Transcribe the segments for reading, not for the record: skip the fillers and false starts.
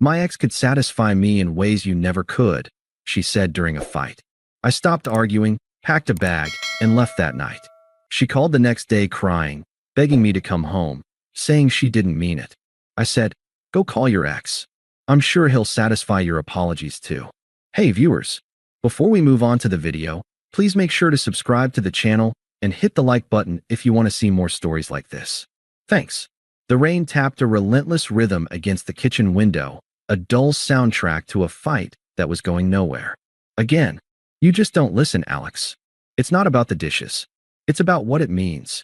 My ex could satisfy me in ways you never could, she said during a fight. I stopped arguing, packed a bag, and left that night. She called the next day crying, begging me to come home, saying she didn't mean it. I said, "Go call your ex. I'm sure he'll satisfy your apologies too." Hey viewers, before we move on to the video, please make sure to subscribe to the channel and hit the like button if you want to see more stories like this. Thanks. The rain tapped a relentless rhythm against the kitchen window, a dull soundtrack to a fight that was going nowhere. Again, you just don't listen, Alex. It's not about the dishes. It's about what it means.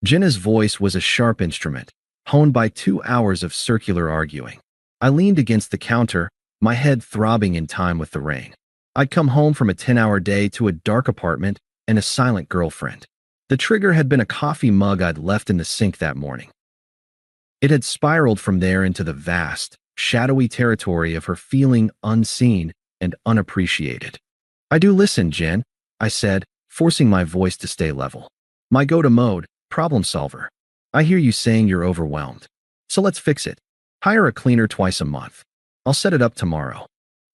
Jenna's voice was a sharp instrument, honed by 2 hours of circular arguing. I leaned against the counter, my head throbbing in time with the rain. I'd come home from a 10-hour day to a dark apartment and a silent girlfriend. The trigger had been a coffee mug I'd left in the sink that morning. It had spiraled from there into the vast, shadowy territory of her feeling unseen and unappreciated. "I do listen, Jen," I said, forcing my voice to stay level. "My go-to mode, problem solver. I hear you saying you're overwhelmed. So let's fix it. Hire a cleaner twice a month. I'll set it up tomorrow."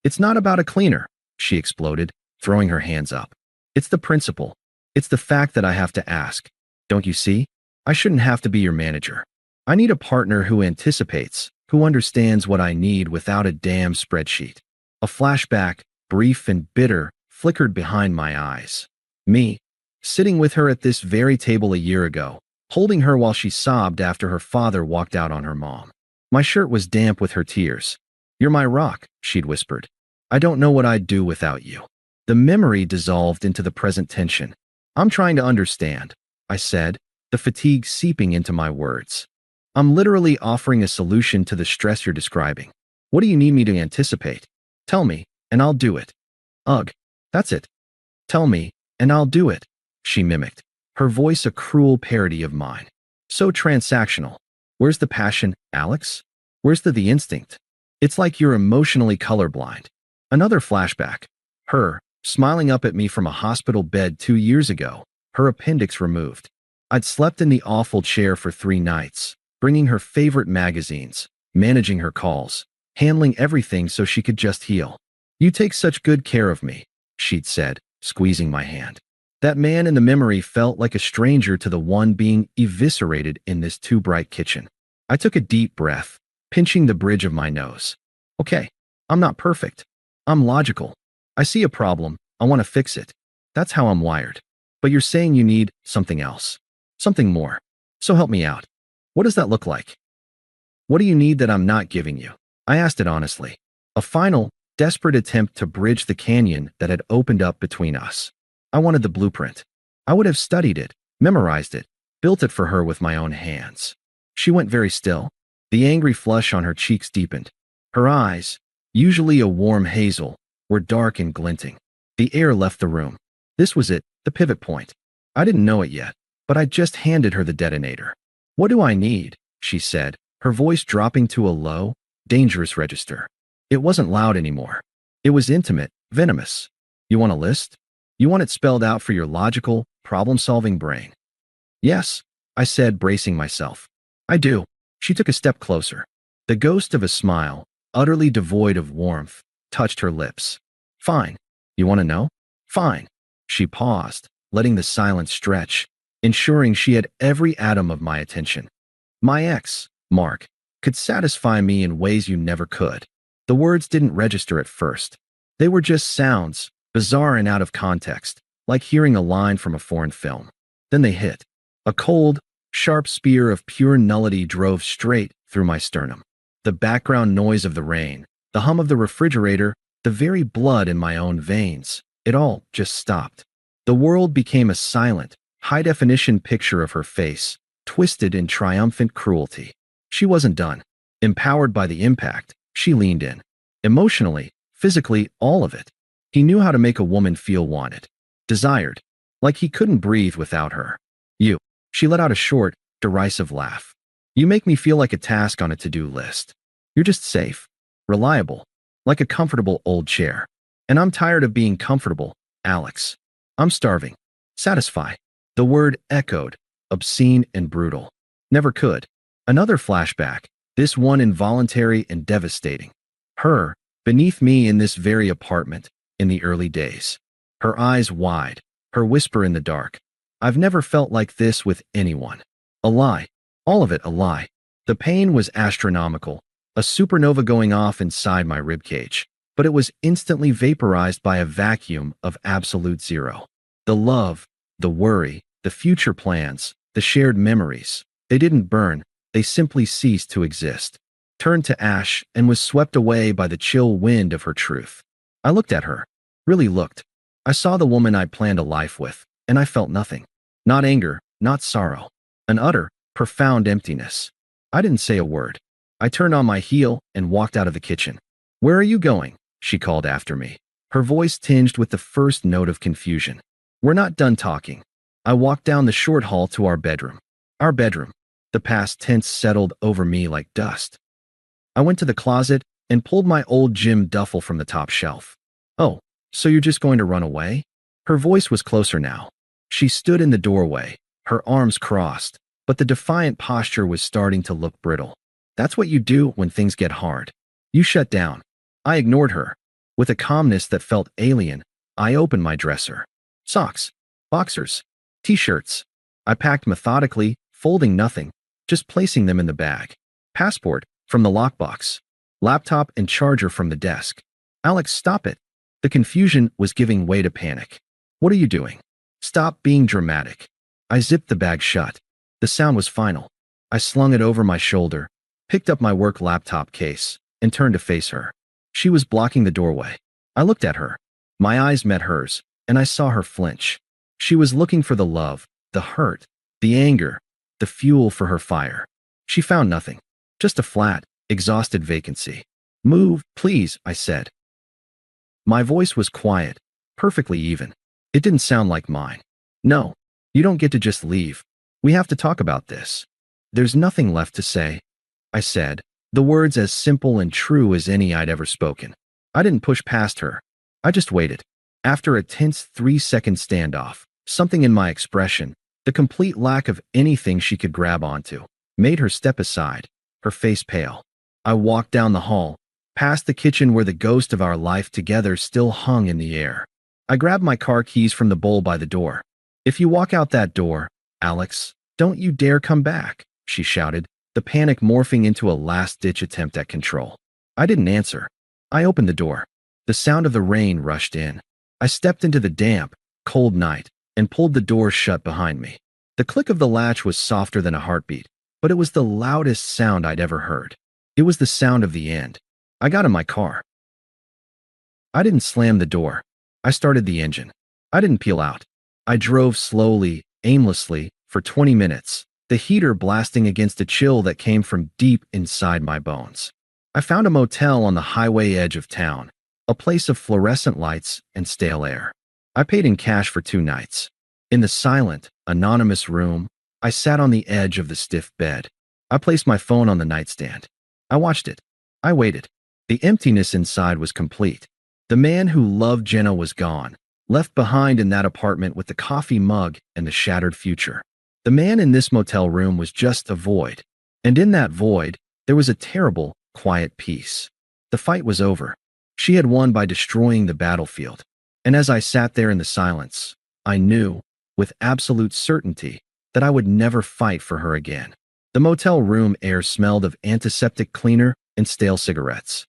"It's not about a cleaner," she exploded, throwing her hands up. "It's the principle. It's the fact that I have to ask. Don't you see? I shouldn't have to be your manager. I need a partner who anticipates, who understands what I need without a damn spreadsheet." A flashback, brief and bitter, flickered behind my eyes. Me, sitting with her at this very table a year ago, holding her while she sobbed after her father walked out on her mom. My shirt was damp with her tears. "You're my rock," she'd whispered. "I don't know what I'd do without you." The memory dissolved into the present tension. "I'm trying to understand," I said, the fatigue seeping into my words. "I'm literally offering a solution to the stress you're describing. What do you need me to anticipate? Tell me, and I'll do it." "Ugh, that's it. Tell me, and I'll do it," she mimicked, her voice a cruel parody of mine. "So transactional. Where's the passion, Alex? Where's the instinct? It's like you're emotionally colorblind." Another flashback. Her, smiling up at me from a hospital bed 2 years ago, her appendix removed. I'd slept in the awful chair for 3 nights, bringing her favorite magazines, managing her calls, handling everything so she could just heal. "You take such good care of me," she'd said, squeezing my hand. That man in the memory felt like a stranger to the one being eviscerated in this too bright kitchen. I took a deep breath, pinching the bridge of my nose. "Okay, I'm not perfect. I'm logical. I see a problem, I want to fix it. That's how I'm wired. But you're saying you need something else. Something more. So help me out. What does that look like? What do you need that I'm not giving you?" I asked it honestly. A final, desperate attempt to bridge the canyon that had opened up between us. I wanted the blueprint. I would have studied it, memorized it, built it for her with my own hands. She went very still. The angry flush on her cheeks deepened. Her eyes, usually a warm hazel, were dark and glinting. The air left the room. This was it, the pivot point. I didn't know it yet, but I just handed her the detonator. "What do I need?" she said, her voice dropping to a low, dangerous register. It wasn't loud anymore. It was intimate, venomous. "You want a list? You want it spelled out for your logical, problem-solving brain?" "Yes," I said, bracing myself. "I do." She took a step closer. The ghost of a smile, utterly devoid of warmth, touched her lips. "Fine. You want to know? Fine." She paused, letting the silence stretch, ensuring she had every atom of my attention. "My ex, Mark, could satisfy me in ways you never could." The words didn't register at first. They were just sounds, bizarre and out of context, like hearing a line from a foreign film. Then they hit. A cold, sharp spear of pure nullity drove straight through my sternum. The background noise of the rain, the hum of the refrigerator, the very blood in my own veins, it all just stopped. The world became a silent, high-definition picture of her face, twisted in triumphant cruelty. She wasn't done. Empowered by the impact, she leaned in. Emotionally, physically, all of it. He knew how to make a woman feel wanted, desired, like he couldn't breathe without her. "You." She let out a short, derisive laugh. "You make me feel like a task on a to-do list. You're just safe, reliable, like a comfortable old chair. And I'm tired of being comfortable, Alex. I'm starving. Satisfy." The word echoed, obscene and brutal. Never could. Another flashback, this one involuntary and devastating. Her, beneath me in this very apartment, in the early days. Her eyes wide, her whisper in the dark. I've never felt like this with anyone. A lie. All of it a lie. The pain was astronomical, a supernova going off inside my ribcage, but it was instantly vaporized by a vacuum of absolute zero. The love, the worry, the future plans, the shared memories, they didn't burn, they simply ceased to exist, turned to ash, and was swept away by the chill wind of her truth. I looked at her, really looked. I saw the woman I'd planned a life with, and I felt nothing. Not anger, not sorrow. An utter, profound emptiness. I didn't say a word. I turned on my heel and walked out of the kitchen. "Where are you going?" she called after me, her voice tinged with the first note of confusion. "We're not done talking." I walked down the short hall to our bedroom. Our bedroom. The past tense settled over me like dust. I went to the closet and pulled my old gym duffel from the top shelf. "Oh, so you're just going to run away?" Her voice was closer now. She stood in the doorway, her arms crossed, but the defiant posture was starting to look brittle. "That's what you do when things get hard. You shut down." I ignored her. With a calmness that felt alien, I opened my dresser. Socks, boxers, t-shirts. I packed methodically, folding nothing, just placing them in the bag. Passport from the lockbox. Laptop and charger from the desk. "Alex, stop it." The confusion was giving way to panic. "What are you doing? Stop being dramatic." I zipped the bag shut. The sound was final. I slung it over my shoulder, picked up my work laptop case, and turned to face her. She was blocking the doorway. I looked at her. My eyes met hers, and I saw her flinch. She was looking for the love, the hurt, the anger, the fuel for her fire. She found nothing. Just a flat, exhausted vacancy. "Move, please," I said. My voice was quiet, perfectly even. It didn't sound like mine. "No, you don't get to just leave. We have to talk about this." "There's nothing left to say," I said, the words as simple and true as any I'd ever spoken. I didn't push past her. I just waited. After a tense 3-second standoff, something in my expression, the complete lack of anything she could grab onto, made her step aside, her face pale. I walked down the hall, past the kitchen where the ghost of our life together still hung in the air. I grabbed my car keys from the bowl by the door. "If you walk out that door, Alex, don't you dare come back," she shouted, the panic morphing into a last-ditch attempt at control. I didn't answer. I opened the door. The sound of the rain rushed in. I stepped into the damp, cold night and pulled the door shut behind me. The click of the latch was softer than a heartbeat, but it was the loudest sound I'd ever heard. It was the sound of the end. I got in my car. I didn't slam the door. I started the engine. I didn't peel out. I drove slowly, aimlessly, for 20 minutes, the heater blasting against a chill that came from deep inside my bones. I found a motel on the highway edge of town, a place of fluorescent lights and stale air. I paid in cash for 2 nights. In the silent, anonymous room, I sat on the edge of the stiff bed. I placed my phone on the nightstand. I watched it. I waited. The emptiness inside was complete. The man who loved Jenna was gone, left behind in that apartment with the coffee mug and the shattered future. The man in this motel room was just a void. And in that void, there was a terrible, quiet peace. The fight was over. She had won by destroying the battlefield. And as I sat there in the silence, I knew, with absolute certainty, that I would never fight for her again. The motel room air smelled of antiseptic cleaner and stale cigarettes.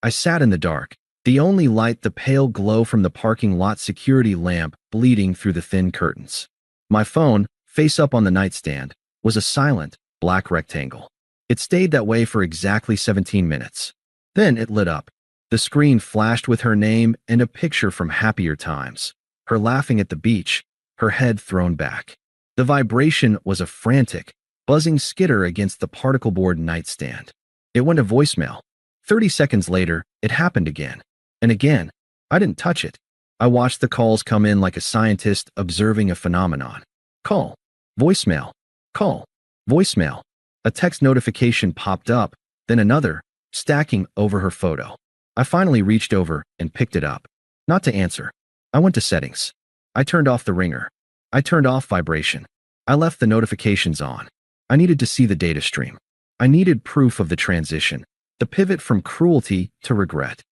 I sat in the dark, the only light the pale glow from the parking lot security lamp bleeding through the thin curtains. My phone, face up on the nightstand, was a silent, black rectangle. It stayed that way for exactly 17 minutes. Then it lit up. The screen flashed with her name and a picture from happier times. Her laughing at the beach, her head thrown back. The vibration was a frantic, buzzing skitter against the particle board nightstand. It went to voicemail. 30 seconds later, it happened again. And again. I didn't touch it. I watched the calls come in like a scientist observing a phenomenon. Call. Voicemail. Call. Voicemail. A text notification popped up, then another, stacking over her photo. I finally reached over and picked it up. Not to answer. I went to settings. I turned off the ringer. I turned off vibration. I left the notifications on. I needed to see the data stream. I needed proof of the transition. The pivot from cruelty to regret.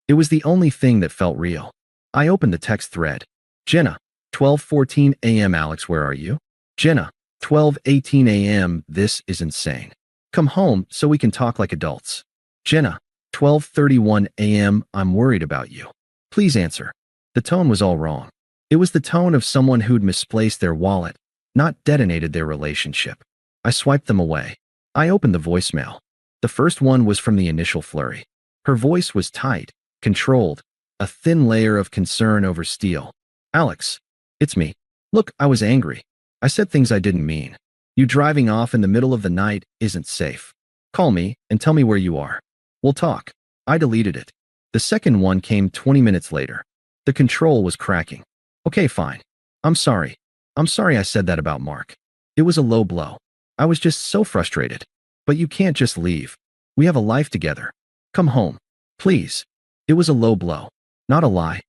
It was the only thing that felt real. I opened the text thread. Jenna, 12:14 a.m. Alex, where are you? Jenna, 12:18 a.m. This is insane. Come home so we can talk like adults. Jenna, 12:31 a.m. I'm worried about you. Please answer. The tone was all wrong. It was the tone of someone who'd misplaced their wallet, not detonated their relationship. I swiped them away. I opened the voicemail. The first one was from the initial flurry. Her voice was tight, controlled, a thin layer of concern over steel. Alex, it's me. Look, I was angry. I said things I didn't mean. You driving off in the middle of the night isn't safe. Call me and tell me where you are. We'll talk. I deleted it. The second one came 20 minutes later. The control was cracking. Okay, fine. I'm sorry. I'm sorry I said that about Mark. It was a low blow. I was just so frustrated. But you can't just leave. We have a life together. Come home. Please. It was a low blow. Not a lie.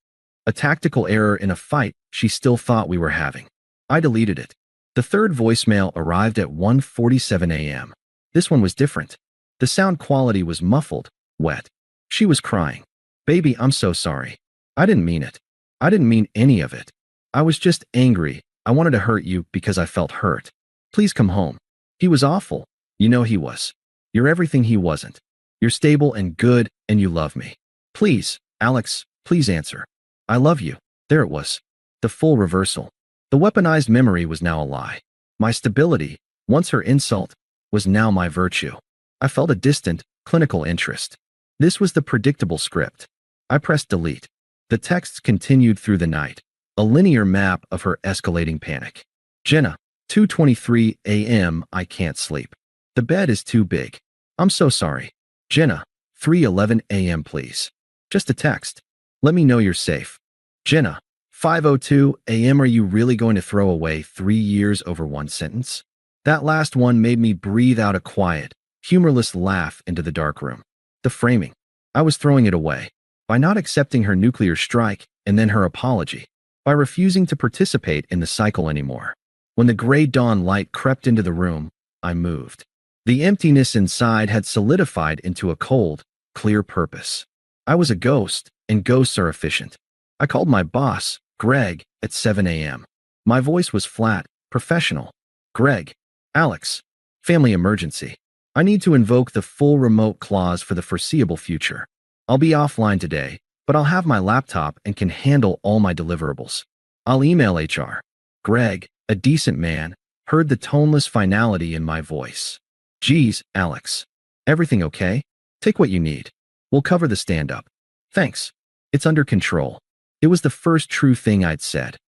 A tactical error in a fight she still thought we were having. I deleted it. The third voicemail arrived at 1:47 a.m. This one was different. The sound quality was muffled, wet. She was crying. Baby, I'm so sorry. I didn't mean it. I didn't mean any of it. I was just angry. I wanted to hurt you because I felt hurt. Please come home. He was awful. You know he was. You're everything he wasn't. You're stable and good, and you love me. Please, Alex, please answer. I love you. There it was. The full reversal. The weaponized memory was now a lie. My stability, once her insult, was now my virtue. I felt a distant, clinical interest. This was the predictable script. I pressed delete. The texts continued through the night, a linear map of her escalating panic. Jenna, 2:23 a.m. I can't sleep. The bed is too big. I'm so sorry. Jenna, 3:11 a.m. please. Just a text. Let me know you're safe. Jenna, 5:02 a.m. Are you really going to throw away 3 years over one sentence? That last one made me breathe out a quiet, humorless laugh into the dark room. The framing. I was throwing it away. By not accepting her nuclear strike and then her apology. By refusing to participate in the cycle anymore. When the gray dawn light crept into the room, I moved. The emptiness inside had solidified into a cold, clear purpose. I was a ghost, and ghosts are efficient. I called my boss, Greg, at 7 a.m. My voice was flat, professional. Greg, Alex, family emergency. I need to invoke the full remote clause for the foreseeable future. I'll be offline today, but I'll have my laptop and can handle all my deliverables. I'll email HR. Greg, a decent man, heard the toneless finality in my voice. Geez, Alex. Everything okay? Take what you need. We'll cover the stand-up. Thanks. It's under control. It was the first true thing I'd said.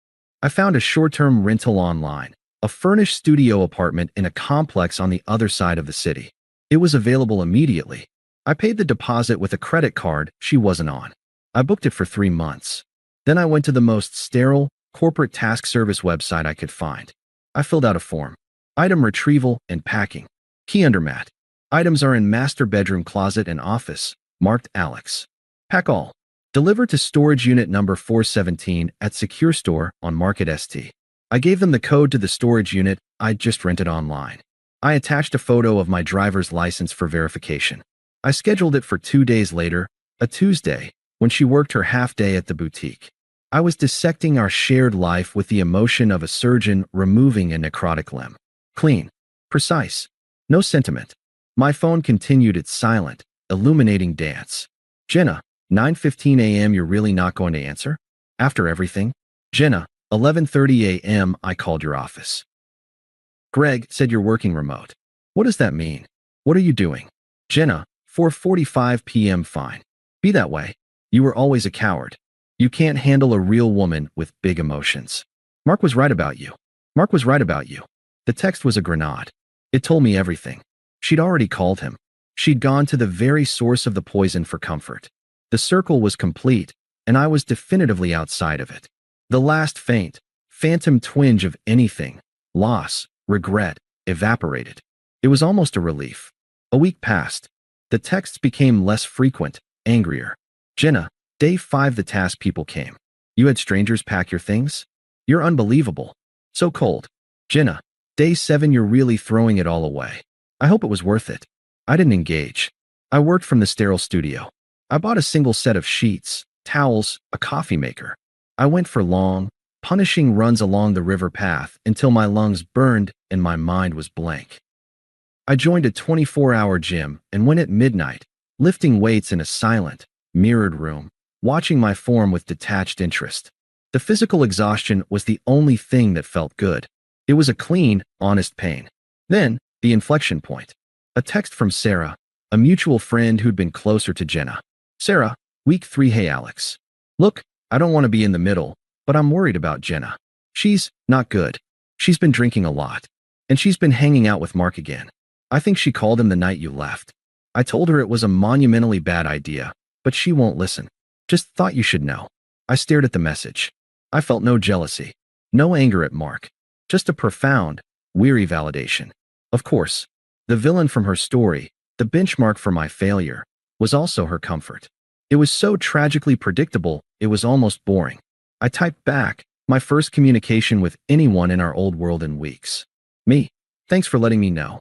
I found a short-term rental online, a furnished studio apartment in a complex on the other side of the city. It was available immediately. I paid the deposit with a credit card she wasn't on. I booked it for 3 months. Then I went to the most sterile, corporate task service website I could find. I filled out a form. Item retrieval and packing. Key under mat. Items are in master bedroom, closet, and office. Marked Alex. Pack all. Delivered to storage unit number 417 at Secure Store on Market ST. I gave them the code to the storage unit I'd just rented online. I attached a photo of my driver's license for verification. I scheduled it for 2 days later, a Tuesday, when she worked her half-day at the boutique. I was dissecting our shared life with the emotion of a surgeon removing a necrotic limb. Clean. Precise. No sentiment. My phone continued its silent, illuminating dance. Jenna, 9:15 a.m. You're really not going to answer? After everything? Jenna, 11:30 a.m. I called your office. Greg said you're working remote. What does that mean? What are you doing? Jenna, 4:45 p.m. Fine. Be that way. You were always a coward. You can't handle a real woman with big emotions. Mark was right about you. Mark was right about you. The text was a grenade. It told me everything. She'd already called him. She'd gone to the very source of the poison for comfort. The circle was complete, and I was definitively outside of it. The last faint, phantom twinge of anything, loss, regret, evaporated. It was almost a relief. A week passed. The texts became less frequent, angrier. Jenna, day 5 the task people came. You had strangers pack your things? You're unbelievable. So cold. Jenna, day 7 you're really throwing it all away. I hope it was worth it. I didn't engage. I worked from the sterile studio. I bought a single set of sheets, towels, a coffee maker. I went for long, punishing runs along the river path until my lungs burned and my mind was blank. I joined a 24-hour gym and went at midnight, lifting weights in a silent, mirrored room, watching my form with detached interest. The physical exhaustion was the only thing that felt good. It was a clean, honest pain. Then, the inflection point. A text from Sarah, a mutual friend who'd been closer to Jenna. Sarah, week 3. Hey Alex. Look, I don't want to be in the middle, but I'm worried about Jenna. She's not good. She's been drinking a lot. And she's been hanging out with Mark again. I think she called him the night you left. I told her it was a monumentally bad idea, but she won't listen. Just thought you should know. I stared at the message. I felt no jealousy, no anger at Mark, just a profound, weary validation. Of course, the villain from her story, the benchmark for my failure, was also her comfort. It was so tragically predictable, it was almost boring. I typed back, my first communication with anyone in our old world in weeks. Me. Thanks for letting me know.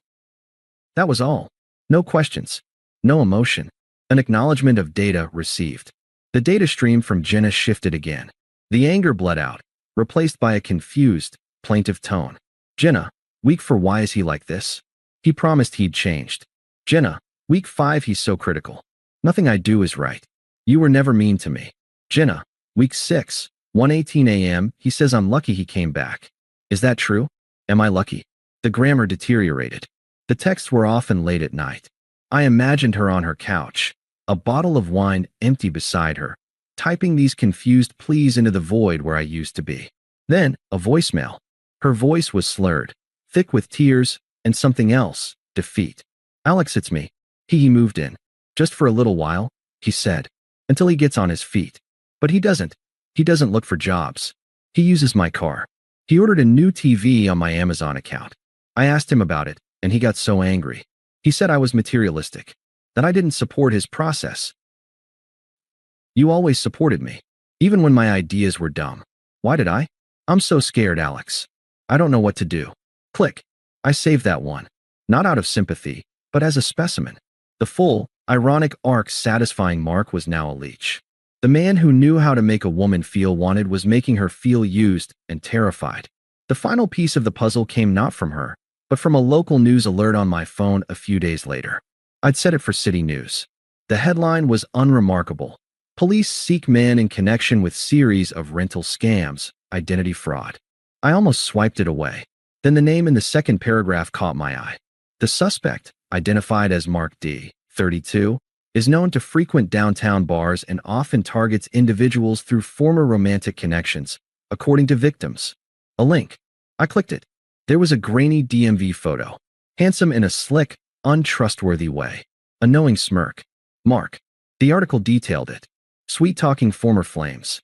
That was all. No questions. No emotion. An acknowledgement of data received. The data stream from Jenna shifted again. The anger bled out, replaced by a confused, plaintive tone. Jenna, week 4. Why is he like this? He promised he'd changed. Jenna, week 5. He's so critical. Nothing I do is right. You were never mean to me. Jenna, week 6. 1:18 a.m. He says I'm lucky he came back. Is that true? Am I lucky? The grammar deteriorated. The texts were often late at night. I imagined her on her couch, a bottle of wine empty beside her, typing these confused pleas into the void where I used to be. Then, a voicemail. Her voice was slurred, thick with tears, and something else, defeat. Alex, it's me. He moved in. Just for a little while, he said, until he gets on his feet. But he doesn't. He doesn't look for jobs. He uses my car. He ordered a new TV on my Amazon account. I asked him about it, and he got so angry. He said I was materialistic, that I didn't support his process. You always supported me, even when my ideas were dumb. Why did I? I'm so scared, Alex. I don't know what to do. Click. I saved that one. Not out of sympathy, but as a specimen. The full, ironic arc satisfying Mark was now a leech. The man who knew how to make a woman feel wanted was making her feel used and terrified. The final piece of the puzzle came not from her, but from a local news alert on my phone a few days later. I'd set it for City News. The headline was unremarkable. Police seek man in connection with series of rental scams, identity fraud. I almost swiped it away. Then the name in the second paragraph caught my eye. The suspect, identified as Mark D., 32, is known to frequent downtown bars and often targets individuals through former romantic connections, according to victims. A link. I clicked it. There was a grainy DMV photo, handsome in a slick, untrustworthy way. A knowing smirk. Mark. The article detailed it. Sweet-talking former flames.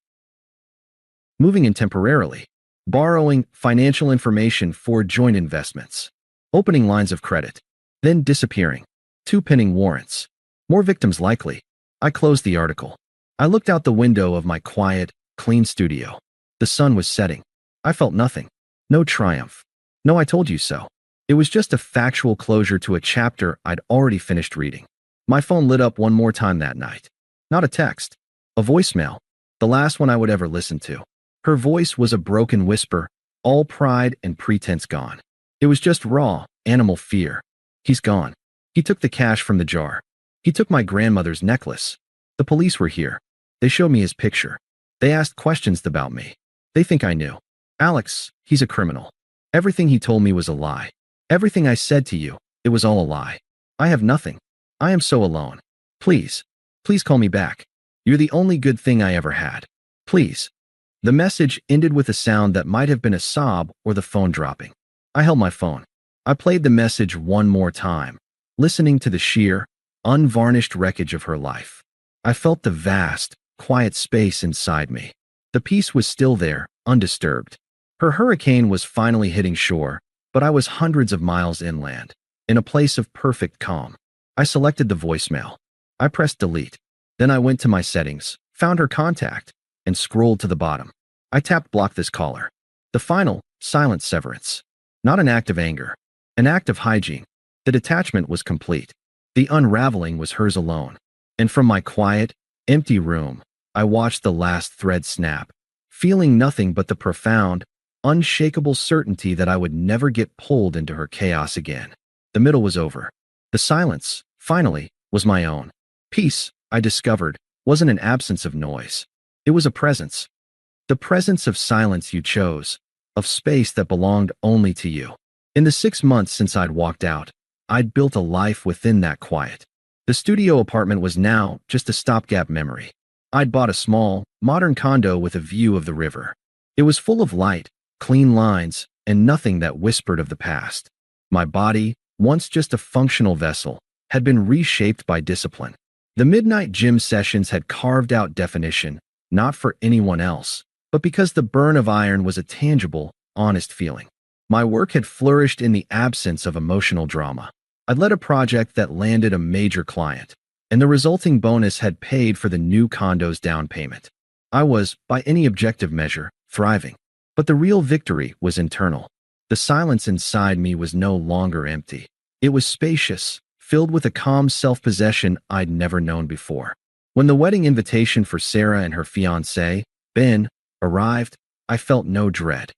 Moving in temporarily. Borrowing financial information for joint investments. Opening lines of credit. Then disappearing. 2 pending warrants. More victims likely. I closed the article. I looked out the window of my quiet, clean studio. The sun was setting. I felt nothing. No triumph. No, I told you so. It was just a factual closure to a chapter I'd already finished reading. My phone lit up one more time that night. Not a text. A voicemail. The last one I would ever listen to. Her voice was a broken whisper, all pride and pretense gone. It was just raw, animal fear. He's gone. He took the cash from the jar. He took my grandmother's necklace. The police were here. They showed me his picture. They asked questions about me. They think I knew. Alex, he's a criminal. Everything he told me was a lie. Everything I said to you, it was all a lie. I have nothing. I am so alone. Please, please call me back. You're the only good thing I ever had. Please. The message ended with a sound that might have been a sob or the phone dropping. I held my phone. I played the message one more time, listening to the sheer, unvarnished wreckage of her life. I felt the vast, quiet space inside me. The peace was still there, undisturbed. Her hurricane was finally hitting shore, but I was hundreds of miles inland, in a place of perfect calm. I selected the voicemail. I pressed delete. Then I went to my settings, found her contact, and scrolled to the bottom. I tapped block this caller. The final, silent severance. Not an act of anger. An act of hygiene. The detachment was complete. The unraveling was hers alone. And from my quiet, empty room, I watched the last thread snap, feeling nothing but the profound, unshakable certainty that I would never get pulled into her chaos again. The middle was over. The silence, finally, was my own. Peace, I discovered, wasn't an absence of noise. It was a presence. The presence of silence you chose, of space that belonged only to you. In the 6 months since I'd walked out, I'd built a life within that quiet. The studio apartment was now just a stopgap memory. I'd bought a small, modern condo with a view of the river. It was full of light, clean lines, and nothing that whispered of the past. My body, once just a functional vessel, had been reshaped by discipline. The midnight gym sessions had carved out definition, not for anyone else, but because the burn of iron was a tangible, honest feeling. My work had flourished in the absence of emotional drama. I'd led a project that landed a major client, and the resulting bonus had paid for the new condo's down payment. I was, by any objective measure, thriving. But the real victory was internal. The silence inside me was no longer empty. It was spacious, filled with a calm self-possession I'd never known before. When the wedding invitation for Sarah and her fiancé, Ben, arrived, I felt no dread.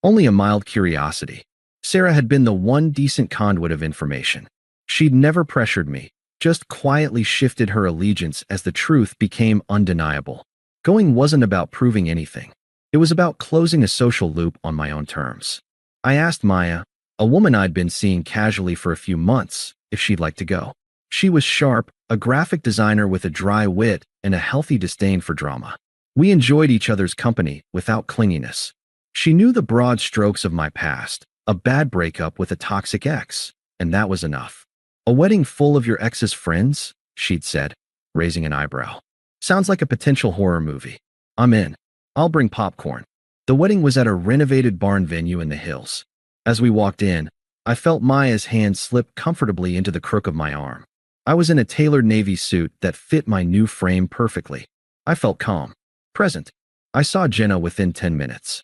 Only a mild curiosity. Sarah had been the one decent conduit of information. She'd never pressured me, just quietly shifted her allegiance as the truth became undeniable. Going wasn't about proving anything. It was about closing a social loop on my own terms. I asked Maya, a woman I'd been seeing casually for a few months, if she'd like to go. She was sharp, a graphic designer with a dry wit and a healthy disdain for drama. We enjoyed each other's company without clinginess. She knew the broad strokes of my past, a bad breakup with a toxic ex, and that was enough. A wedding full of your ex's friends? She'd said, raising an eyebrow. Sounds like a potential horror movie. I'm in. I'll bring popcorn. The wedding was at a renovated barn venue in the hills. As we walked in, I felt Maya's hand slip comfortably into the crook of my arm. I was in a tailored navy suit that fit my new frame perfectly. I felt calm, present. I saw Jenna within 10 minutes.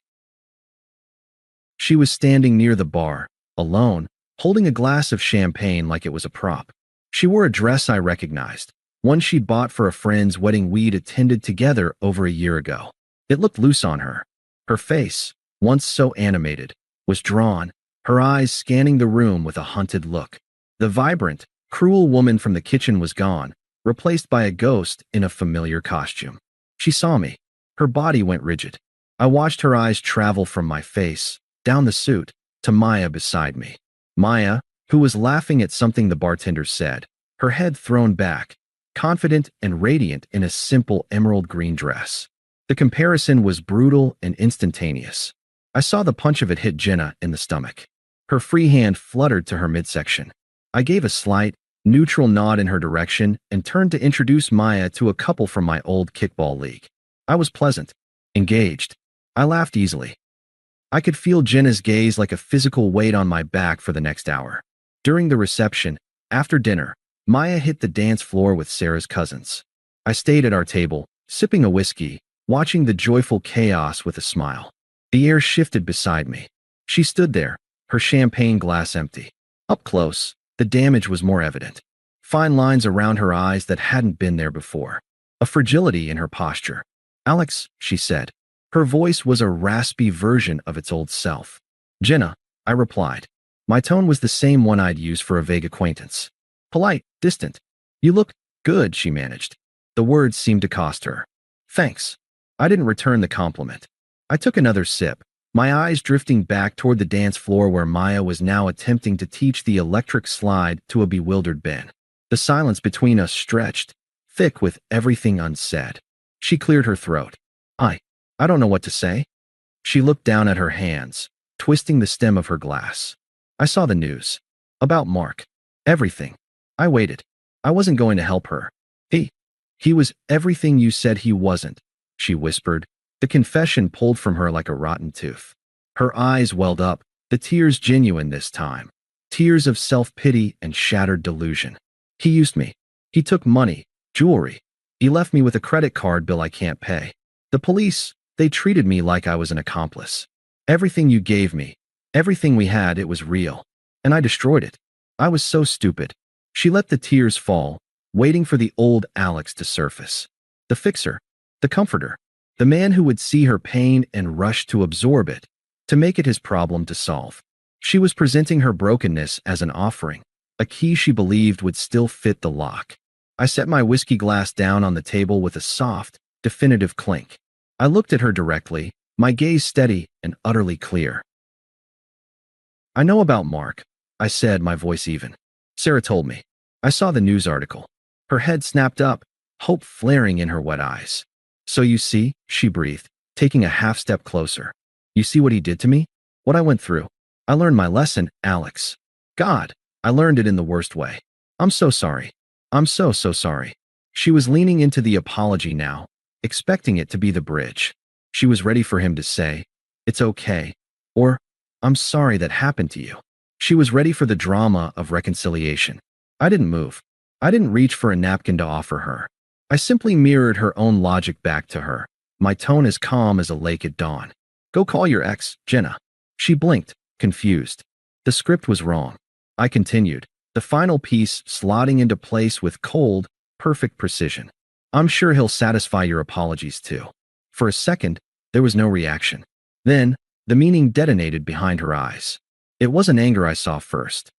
She was standing near the bar, alone, holding a glass of champagne like it was a prop. She wore a dress I recognized, one she'd bought for a friend's wedding we'd attended together over a year ago. It looked loose on her. Her face, once so animated, was drawn, her eyes scanning the room with a hunted look. The vibrant, cruel woman from the kitchen was gone, replaced by a ghost in a familiar costume. She saw me. Her body went rigid. I watched her eyes travel from my face, down the suit, to Maya beside me. Maya, who was laughing at something the bartender said, her head thrown back, confident and radiant in a simple emerald green dress. The comparison was brutal and instantaneous. I saw the punch of it hit Jenna in the stomach. Her free hand fluttered to her midsection. I gave a slight, neutral nod in her direction and turned to introduce Maya to a couple from my old kickball league. I was pleasant, engaged. I laughed easily. I could feel Jenna's gaze like a physical weight on my back for the next hour. During the reception, after dinner, Maya hit the dance floor with Sarah's cousins. I stayed at our table, sipping a whiskey, watching the joyful chaos with a smile. The air shifted beside me. She stood there, her champagne glass empty. Up close, the damage was more evident. Fine lines around her eyes that hadn't been there before. A fragility in her posture. "Alex," she said. Her voice was a raspy version of its old self. "Jenna," I replied. My tone was the same one I'd used for a vague acquaintance. Polite, distant. "You look good," she managed. The words seemed to cost her. "Thanks." I didn't return the compliment. I took another sip, my eyes drifting back toward the dance floor where Maya was now attempting to teach the electric slide to a bewildered Ben. The silence between us stretched, thick with everything unsaid. She cleared her throat. I don't know what to say." She looked down at her hands, twisting the stem of her glass. "I saw the news. About Mark. Everything." I waited. I wasn't going to help her. He was everything you said he wasn't," she whispered, the confession pulled from her like a rotten tooth. Her eyes welled up, the tears genuine this time. Tears of self-pity and shattered delusion. "He used me. He took money, jewelry. He left me with a credit card bill I can't pay. The police, they treated me like I was an accomplice. Everything you gave me, everything we had, it was real. And I destroyed it. I was so stupid. She let the tears fall, waiting for the old Alex to surface. The fixer, the comforter, the man who would see her pain and rush to absorb it, to make it his problem to solve. She was presenting her brokenness as an offering, a key she believed would still fit the lock. I set my whiskey glass down on the table with a soft, definitive clink. I looked at her directly, my gaze steady and utterly clear. "I know about Mark," I said, my voice even. "Sarah told me. I saw the news article." Her head snapped up, hope flaring in her wet eyes. "So you see," she breathed, taking a half step closer. "You see what he did to me? What I went through. I learned my lesson, Alex. God, I learned it in the worst way. I'm so sorry. I'm so sorry." She was leaning into the apology now, expecting it to be the bridge. She was ready for him to say, "It's okay," or, "I'm sorry that happened to you." She was ready for the drama of reconciliation. I didn't move. I didn't reach for a napkin to offer her. I simply mirrored her own logic back to her, my tone as calm as a lake at dawn. "Go call your ex, Jenna." She blinked, confused. The script was wrong. I continued, the final piece slotting into place with cold, perfect precision. "I'm sure he'll satisfy your apologies too." For a second, there was no reaction. Then, the meaning detonated behind her eyes. It wasn't anger I saw first.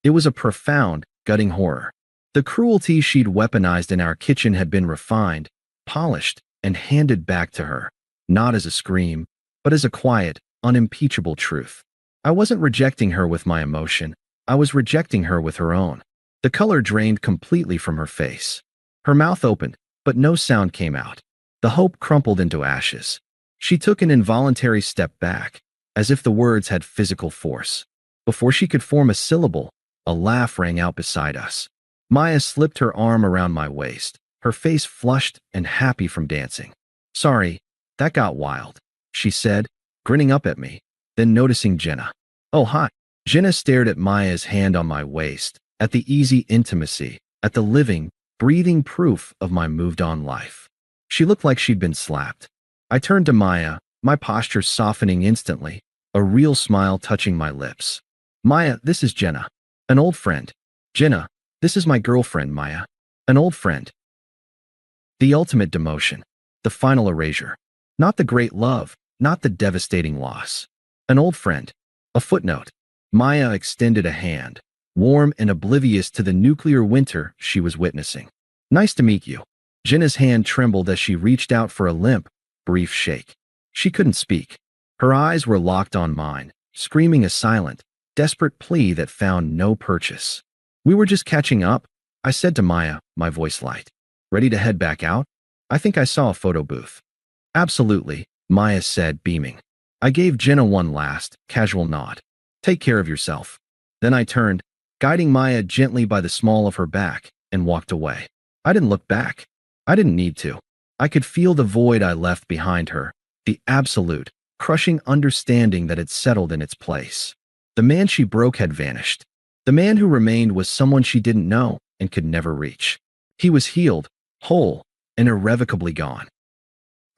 It was a profound, gutting horror. The cruelty she'd weaponized in our kitchen had been refined, polished, and handed back to her, not as a scream, but as a quiet, unimpeachable truth. I wasn't rejecting her with my emotion. I was rejecting her with her own. The color drained completely from her face. Her mouth opened, but no sound came out. The hope crumpled into ashes. She took an involuntary step back, as if the words had physical force. Before she could form a syllable, a laugh rang out beside us. Maya slipped her arm around my waist, her face flushed and happy from dancing. "Sorry, that got wild," she said, grinning up at me, then noticing Jenna. "Oh, hi." Jenna stared at Maya's hand on my waist, at the easy intimacy, at the living, breathing proof of my moved-on life. She looked like she'd been slapped. I turned to Maya, my posture softening instantly, a real smile touching my lips. "Maya, this is Jenna. An old friend." "Jenna, this is my girlfriend, Maya. An old friend." The ultimate demotion. The final erasure. Not the great love, not the devastating loss. An old friend. A footnote. Maya extended a hand, warm and oblivious to the nuclear winter she was witnessing. "Nice to meet you." Jenna's hand trembled as she reached out for a limp, brief shake. She couldn't speak. Her eyes were locked on mine, screaming a silent, desperate plea that found no purchase. "We were just catching up," I said to Maya, my voice light. "Ready to head back out? I think I saw a photo booth." "Absolutely," Maya said, beaming. I gave Jenna one last, casual nod. "Take care of yourself." Then I turned, guiding Maya gently by the small of her back, and walked away. I didn't look back. I didn't need to. I could feel the void I left behind her, the absolute, crushing understanding that had settled in its place. The man she broke had vanished. The man who remained was someone she didn't know and could never reach. He was healed, whole, and irrevocably gone.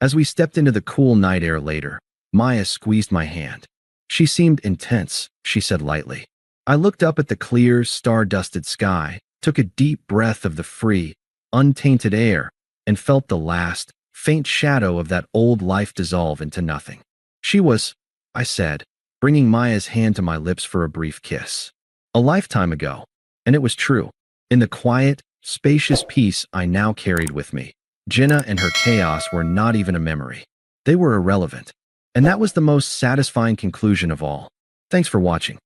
As we stepped into the cool night air later, Maya squeezed my hand. "She seemed intense," she said lightly. I looked up at the clear, star-dusted sky, took a deep breath of the free, untainted air, and felt the last, faint shadow of that old life dissolve into nothing. "She was," I said, bringing Maya's hand to my lips for a brief kiss. "A lifetime ago." And it was true. In the quiet, spacious peace I now carried with me, Jenna and her chaos were not even a memory. They were irrelevant. And that was the most satisfying conclusion of all. Thanks for watching.